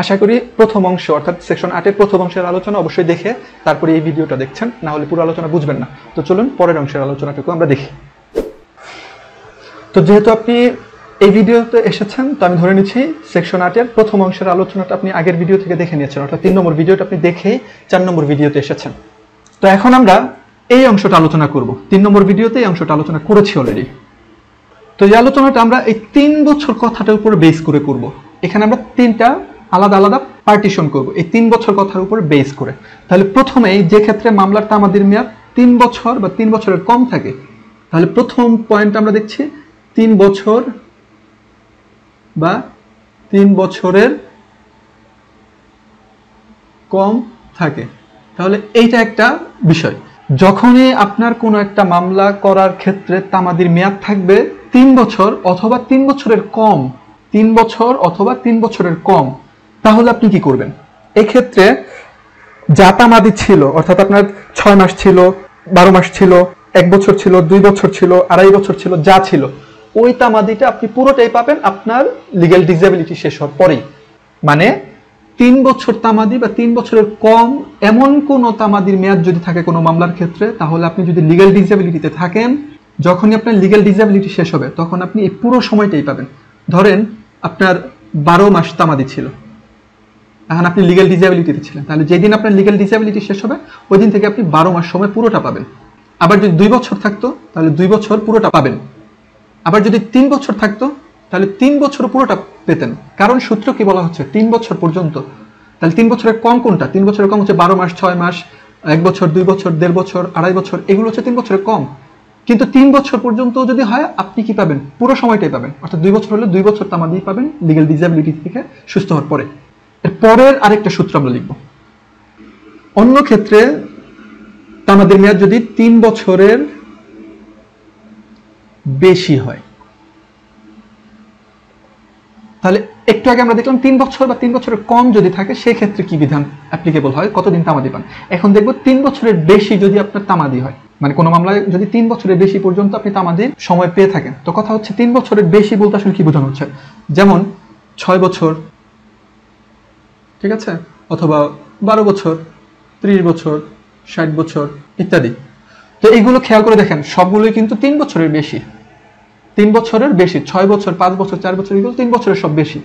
আশা করি প্রথম অংশ অর্থাৎ সেকশন 8 এর প্রথম অংশের আলোচনা অবশ্যই দেখে তারপরে এই ভিডিওটা দেখছেন, না হলে পুরো আলোচনা বুঝবেন না। তো চলুন পরের অংশের আলোচনাটুকু আমরা দেখি। তো যেহেতু আপনি এই ভিডিওতে এসেছেন, তো আমি ধরে নিচ্ছি সেকশন 8 এর প্রথম অংশের আলোচনাটা আপনি আগের ভিডিও থেকে দেখে নিয়েছেন, অর্থাৎ 3 নম্বর ভিডিওটা আপনি দেখেই 4 নম্বর ভিডিওতে এসেছেন। তো এখন আমরা এই অংশটা আলোচনা করব। 3 নম্বর ভিডিওতে এই অংশটা আলোচনা করেছি অলরেডি। তো এই আলোচনাটা আমরা এই 3 বছর কথাটার উপর বেস করে করব। এখানে আমরা 3টা আলাদা আলাদা পার্টিশন করব এই 3 বছর কথার উপর বেস করে। তাহলে প্রথমেই যে ক্ষেত্রে মামলার তামাদির মেয়াদ 3 বছর বা 3 বছরের কম থাকে, তাহলে প্রথম পয়েন্ট আমরা দেখছি 3 বছর বা 3 বছরের কম থাকে। তাহলে এইটা একটা বিষয়, যখনই আপনার কোনো একটা মামলা করার ক্ষেত্রে তামাদির মেয়াদ থাকবে 3 বছর অথবা 3 বছরের কম, 3 বছর অথবা 3 বছরের কম, তাহলে আপনি কি করবেন? এক্ষেত্রে যা তামাদি ছিল, অর্থাৎ আপনার 6 মাস ছিল, 12 মাস ছিল, 1 বছর ছিল, 2 বছর ছিল, 2.5 বছর ছিল, যা ছিল ওই তামাদিটা আপনি পুরোটাই পাবেন আপনার লিগ্যাল ডিসেবিলিটি শেষ হওয়ার পরেই। মানে 3 বছর তামাদি বা 3 বছরের কম এমন কোন তামাদির মেয়াদ যদি থাকে কোনো মামলার ক্ষেত্রে, তাহলে আপনি যদি লিগ্যাল ডিসেবিলিটিতে থাকেন, যখনই আপনার লিগ্যাল ডিসেবিলিটি শেষ হবে তখন আপনি এই পুরো সময়টাই পাবেন। ধরেন আপনার 12 মাস তামাদি ছিল, এখন আপনি লিগ্যাল ডিসেবিলিটিতে ছিলেন, তাহলে যেদিন আপনার লিগ্যাল ডিসেবিলিটি শেষ হবে ওই দিন থেকে আপনি 12 মাস সময় পুরোটা পাবেন। আবার যদি 2 বছর থাকতো তাহলে 2 বছর পুরোটা পাবেন। আবার যদি 3 বছর থাকতো তাহলে 3 বছর পুরোটা পেতেন, কারণ সূত্র কি বলা হচ্ছে 3 বছর পর্যন্ত। তাহলে 3 বছরের কম কোনটা? 3 বছরের কম হচ্ছে 12 মাস, 6 মাস, 1 বছর, 2 বছর, 1.5 বছর, 2.5 বছর, এগুলো হচ্ছে 3 বছরের কম। কিন্তু 3 বছর পর্যন্ত যদি হয় আপনি কি পাবেন? পুরো সময়টাই পাবেন, অর্থাৎ 2 বছর হলে 2 বছর তামাদি পাবেন লিগ্যাল ডিসেবিলিটি থেকে সুস্থ হওয়ার পরে। এর পরের আরেকটা সূত্র আমরা লিখব। অন্য ক্ষেত্রে তামাদির মেয়াদ যদি 3 বছরের বেশি হয়, তাহলে একটু আগে আমরা দেখলাম 3 বছর বা 3 বছরের কম যদি থাকে সেই ক্ষেত্রে কি বিধান অ্যাপ্লিকেবল হয়, কতদিন তামাদি পান। এখন দেখব 3 বছরের বেশি যদি আপনার তামাদি হয়, মানে কোনো মামলায় যদি 3 বছরের বেশি পর্যন্ত আপনি তামাদির সময় পেয়ে থাকেন, তো কথা হচ্ছে 3 বছরের বেশি বলতে আসলে কি বোঝানো হচ্ছে? যেমন 6 বছর, ঠিক আছে, অথবা 12 বছর, 30 বছর, 60 বছর ইত্যাদি। তো এইগুলো খেয়াল করে দেখেন সবগুলোই কিন্তু 3 বছরের বেশি, 3 বছরের বেশি, 6 বছর, 5 বছর, 4 বছর, এগুলো 3 বছরের সব বেশি।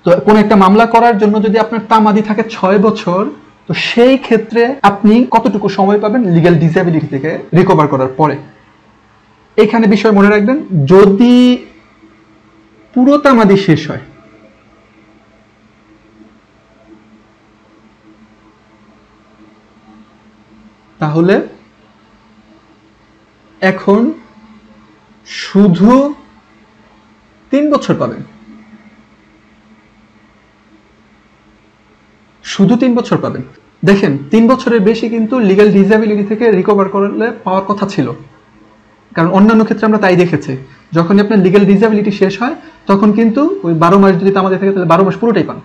তো কোন একটা মামলা করার জন্য যদি আপনার তামাদি থাকে 6 বছর, তো সেই ক্ষেত্রে আপনি কতটুকু সময় পাবেন লিগ্যাল ডিসেবিলিটি থেকে রিকভার করার পরে? এখানে বিষয় মনে রাখবেন, যদি পুরো তামাদি শেষ হয়, তাহলে এখন শুধু 3 বছর পাবেন, শুধু 3 বছর পাবেন। দেখেন 3 বছরের বেশি কিন্তু লিগ্যাল ডিসেবিলিটি থেকে রিকভার করলে পাওয়ার কথা ছিল, কারণ অন্যান্য ক্ষেত্রে আমরা তাই দেখেছি, যখনই আপনার লিগ্যাল ডিসেবিলিটি শেষ হয় তখন কিন্তু ওই 12 মাস যদি তামাদি থাকে তাহলে 12 মাস পুরোটাই পান।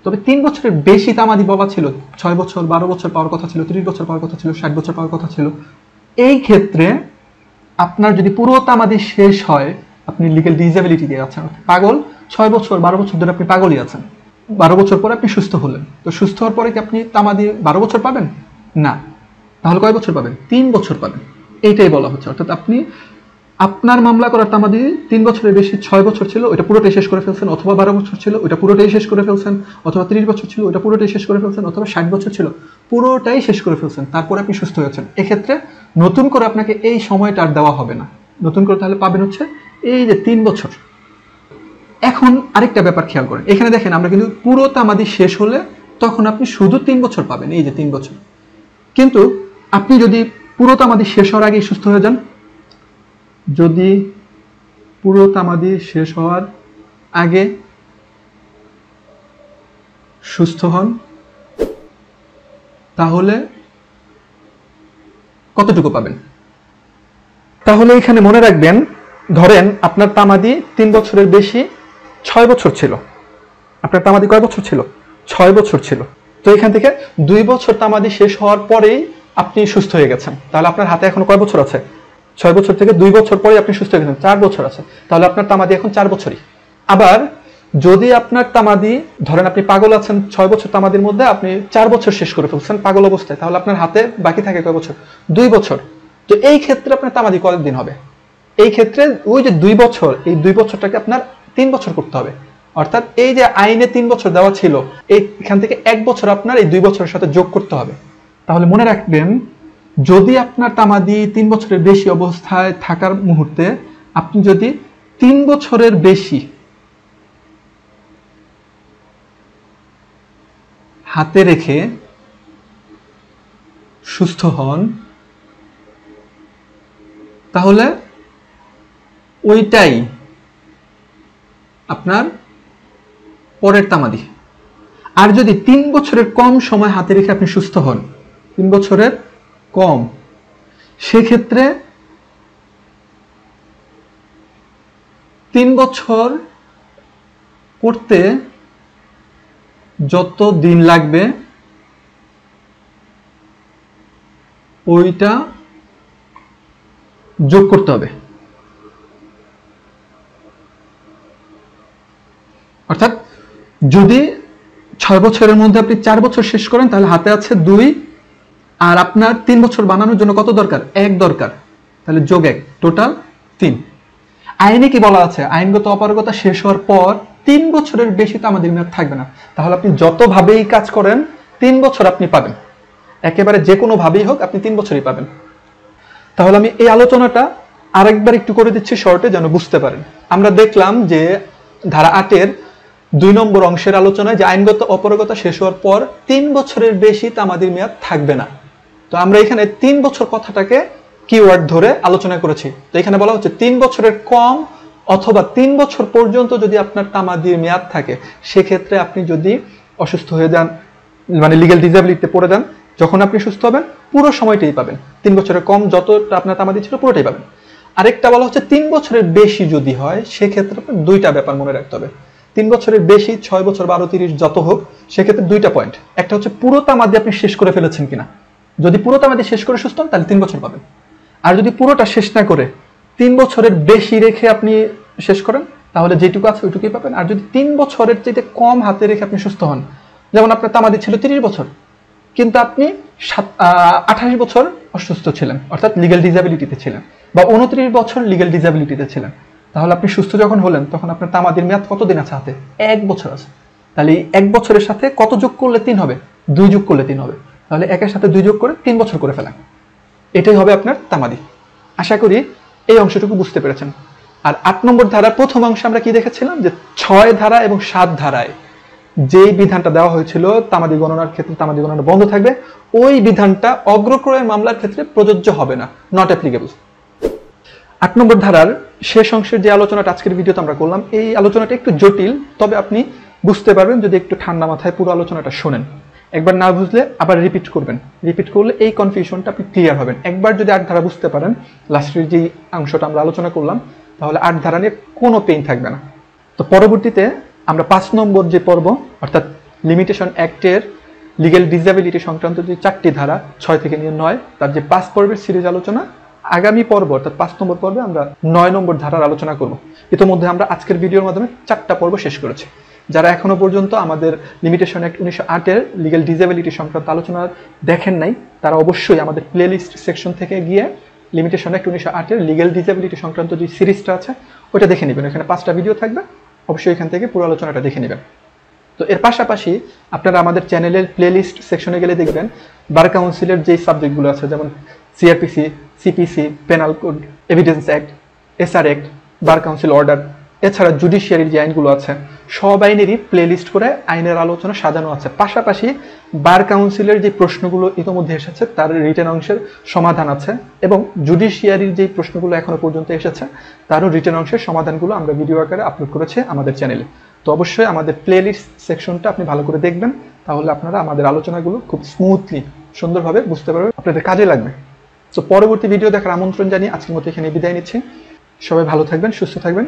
তবে 3 বছরের বেশি তামাদি পাওয়া ছিল, 6 বছর, 12 বছর পাওয়ার কথা ছিল, 30 বছর পাওয়ার কথা ছিল, 60 বছর পাওয়ার কথা ছিল। এই ক্ষেত্রে আপনার যদি পুরো তামাদি শেষ হয়, আপনি লিগ্যাল ডিসেবিলিটি দিয়ে আছেন, পাগল, 6 বছর 12 বছর ধরে আপনি পাগলই আছেন, 12 বছর পরে আপনি সুস্থ হলেন, তো সুস্থ হওয়ার পরে কি আপনি তামাদি 12 বছর পাবেন? না। তাহলে কয় বছর পাবেন? 3 বছর পাবেন। এইটাই বলা হচ্ছে, অর্থাৎ আপনি আপনার মামলা করার তামাদি 3 বছরের বেশি, 6 বছর ছিল ওটা পুরোটাই শেষ করে ফেলছেন, অথবা 12 বছর ছিল ওটা পুরোটাই শেষ করে ফেলছেন, অথবা 30 বছর ছিল ওটা পুরোটাই শেষ করে ফেলছেন, অথবা 60 বছর ছিল পুরোটাই শেষ করে ফেলছেন, তারপরে আপনি সুস্থ হয়েছেন। এক্ষেত্রে নতুন করে আপনাকে এই সময়টা আর দেওয়া হবে না, নতুন করে তাহলে পাবেন হচ্ছে এই যে 3 বছর। এখন আরেকটা ব্যাপার খেয়াল করেন, এখানে দেখেন আমরা কিন্তু পুরো তামাদি শেষ হলে তখন আপনি শুধু 3 বছর পাবেন, এই যে 3 বছর। কিন্তু আপনি যদি পুরো তামাদি শেষ হওয়ার আগেই সুস্থ হয়ে যান, যদি পুরো তামাদি শেষ হওয়ার আগে সুস্থ হন, তাহলে কতটুকু পাবেন? তাহলে এখানে মনে রাখবেন, ধরেন আপনার তামাদি 3 বছরের বেশি 6 বছর ছিল, আপনার তামাদি কয় বছর ছিল? 6 বছর ছিল। তো এখান থেকে 2 বছর তামাদি শেষ হওয়ার পরেই আপনি সুস্থ হয়ে গেছেন, তাহলে আপনার হাতে এখন কয় বছর আছে? 6 বছর থেকে 2 বছর পরে আপনি সুস্থ হয়ে গেছেন, 4 বছর আছে, তাহলে আপনার তামাদি এখন 4 বছরই। আবার যদি আপনার তামাদি ধরেন আপনি পাগল আছেন 6 বছর তামাদির মধ্যে আপনি 4 বছর শেষ করে ফেলছেন পাগল অবস্থায়, তাহলে আপনার হাতে বাকি থাকে কয় বছর? 2 বছর। তো এই ক্ষেত্রে আপনার তামাদি কতদিন হবে? এই ক্ষেত্রে ওই যে 2 বছর, এই 2 বছরটাকে আপনার 3 বছর করতে হবে। অর্থাৎ এই যে আইনে 3 বছর দেওয়া ছিল, এখান থেকে 1 বছর আপনার এই 2 বছরের সাথে যোগ করতে হবে। তাহলে মনে রাখবেন, যদি আপনার তামাদি 3 বছরের বেশি অবস্থায় থাকার মুহূর্তে আপনি যদি 3 বছরের বেশি হাতে রেখে সুস্থ হন, তাহলে ওইটাই আপনার পরের তামাদি। আর যদি 3 বছরের কম সময় হাতে রেখে আপনি সুস্থ হন, 3 বছরের কম, সেক্ষেত্রে 3 বছর করতে যত দিন লাগবে ওইটা যোগ করতে হবে। অর্থাৎ যদি 6 বছরের মধ্যে আপনি 4 বছর শেষ করেন তাহলে হাতে আছে 2, আর আপনার 3 বছর বানানোর জন্য কত দরকার? 1 দরকার। তাহলে যোগ 1, টোটাল 3। আইনে কি বলা আছে? আইনগত অপারগতা শেষ হওয়ার পর 3 বছরের বেশি তামাদির মেয়াদ থাকবে না। তাহলে আপনি যতভাবেই কাজ করেন 3 বছর আপনি পাবেন, একেবারে যে কোনো ভাবেই হোক আপনি 3 বছরই পাবেন। তাহলে আমি এই আলোচনাটা আরেকবার একটু করে দিচ্ছি শর্টে, যেন বুঝতে পারেন। আমরা দেখলাম যে ধারা 8-এর 2 নম্বর অংশের আলোচনায় যে আইনগত অপারগতা শেষ হওয়ার পর 3 বছরের বেশি তামাদির মেয়াদ থাকবে না। তো আমরা এখানে 3 বছর কথাটাকে কিওয়ার্ড ধরে আলোচনা করেছি। তো এখানে বলা হচ্ছে 3 বছরের কম অথবা 3 বছর পর্যন্ত যদি আপনার তামাদির মেয়াদ থাকে, সেক্ষেত্রে আপনি যদি অসুস্থ হয়ে যান, মানে লিগ্যাল ডিসেবিলিটিতে পড়ে যান, যখন আপনি সুস্থ হবেন পুরো সময়টাই পাবেন। 3 বছরের কম যতটা আপনার তামাদি ছিল পুরোটাই পাবেন। আরেকটা বলা হচ্ছে 3 বছরের বেশি যদি হয়, সেক্ষেত্রে আপনার 2টা ব্যাপার মনে রাখতে হবে। 3 বছরের বেশি, 6 বছর, 12, 30 যত হোক, সেক্ষেত্রে 2টা পয়েন্ট। একটা হচ্ছে পুরো তামাদি আপনি শেষ করে ফেলেছেন কিনা। যদি পুরো তামাদি শেষ করে সুস্থ হন তাহলে 3 বছর পাবেন। আর যদি পুরোটা শেষ না করে 3 বছরের বেশি রেখে আপনি শেষ করেন, তাহলে যেটুকু আছে ওইটুকুই পাবেন। আর যদি 3 বছরের চাইতে কম হাতে রেখে আপনি সুস্থ হন, যেমন আপনার তামাদি ছিল 30 বছর, কিন্তু আপনি 28 বছর অসুস্থ ছিলেন, অর্থাৎ লিগ্যাল ডিসেবিলিটিতে ছিলেন, বা 29 বছর লিগ্যাল ডিসেবিলিটিতে ছিলেন, তাহলে আপনি সুস্থ যখন হলেন তখন আপনার তামাদির মেয়াদ কতদিন আছে হাতে? 1 বছর আছে। তাহলে এই 1 বছরের সাথে কত যোগ করলে 3 হবে? 2 যোগ করলে 3 হবে। তাহলে 1-এর সাথে 2 যোগ করে 3 বছর করে ফেলেন, এটাই হবে আপনার তামাদি। আশা করি এই অংশটুকু বুঝতে পেরেছেন। আর 8 নম্বর ধারার প্রথম অংশে আমরা কি দেখেছিলাম, যে 6 ধারা এবং 7 ধারায় যেই বিধানটা দেওয়া হয়েছিল তামাদি গণনার ক্ষেত্রে তামাদি গণনা বন্ধ থাকবে, ওই বিধানটা অগ্রক্রয়ের মামলার ক্ষেত্রে প্রযোজ্য হবে না, নট অ্যাপ্লিকেবল। 8 নম্বর ধারার শেষ অংশের যে আলোচনাটা আজকের ভিডিওতে আমরা করলাম, এই আলোচনাটা একটু জটিল, তবে আপনি বুঝতে পারবেন যদি একটু ঠান্ডা মাথায় পুরো আলোচনাটা শোনেন। একবার না বুঝলে আবার রিপিট করবেন, রিপিট করলে এই কনফিউশনটা আপনি ক্লিয়ার হবেন। একবার যদি 8 ধারা বুঝতে পারেন, লাস্টের যে অংশটা আমরা আলোচনা করলাম, তাহলে 8 ধারা নিয়ে কোনো পেইন থাকবে না। তো পরবর্তীতে আমরা 5 নম্বর যে পর্ব, অর্থাৎ লিমিটেশন অ্যাক্টের লিগ্যাল ডিসেবিলিটি সংক্রান্ত যে 4টি ধারা 6 থেকে নিয়ে 9, তার যে 5 পর্বের সিরিজ আলোচনা, আগামী পর্ব অর্থাৎ 5 নম্বর পর্বে আমরা 9 নম্বর ধারার আলোচনা করব। ইতিমধ্যে আমরা আজকের ভিডিওর মাধ্যমে 4টা পর্ব শেষ করেছি। যারা এখনো পর্যন্ত আমাদের লিমিটেশন অ্যাক্ট 1908-এর লিগ্যাল ডিসেবিলিটি সংক্রান্ত আলোচনা দেখেন নাই, তারা অবশ্যই আমাদের প্লেলিস্ট সেকশন থেকে গিয়ে লিমিটেশন অ্যাক্ট 1908-এর লিগ্যাল ডিসেবিলিটি সংক্রান্ত যে সিরিজটা আছে ওটা দেখে নেবেন। এখানে 5টা ভিডিও থাকবে, অবশ্যই এখান থেকে পুরো আলোচনাটা দেখে নেবেন। তো এর পাশাপাশি আপনারা আমাদের চ্যানেলের প্লেলিস্ট সেকশনে গেলে দেখবেন বার কাউন্সিলের যে সাবজেক্টগুলো আছে, যেমন CrPC, CPC, penal code, evidence act, SR act, bar council order, এছাড়া জুডিশিয়ারির যে আইনগুলো আছে সব আইনেরই প্লেলিস্ট করে আইনের আলোচনা সাজানো আছে। পাশাপাশি বার কাউন্সিলের যে প্রশ্নগুলো ইতিমধ্যে এসেছে তার রিটেন অংশের সমাধান আছে, এবং জুডিশিয়ারির যে প্রশ্নগুলো এখনো পর্যন্ত এসেছে তারও রিটেন অংশের সমাধানগুলো আমরা ভিডিও আকারে আপলোড করেছি আমাদের চ্যানেলে। তো অবশ্যই আমাদের প্লেলিস্ট সেকশনটা আপনি ভালো করে দেখবেন, তাহলে আপনারা আমাদের আলোচনাগুলো খুব স্মুথলি সুন্দরভাবে বুঝতে পারবেন, আপনাদের কাজে লাগবে। তো পরবর্তী ভিডিও দেখার আমন্ত্রণ জানিয়ে আজকের মতো এখানে বিদায় নিচ্ছি। সবাই ভালো থাকবেন, সুস্থ থাকবেন,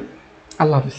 আল্লাহ হাফিজ।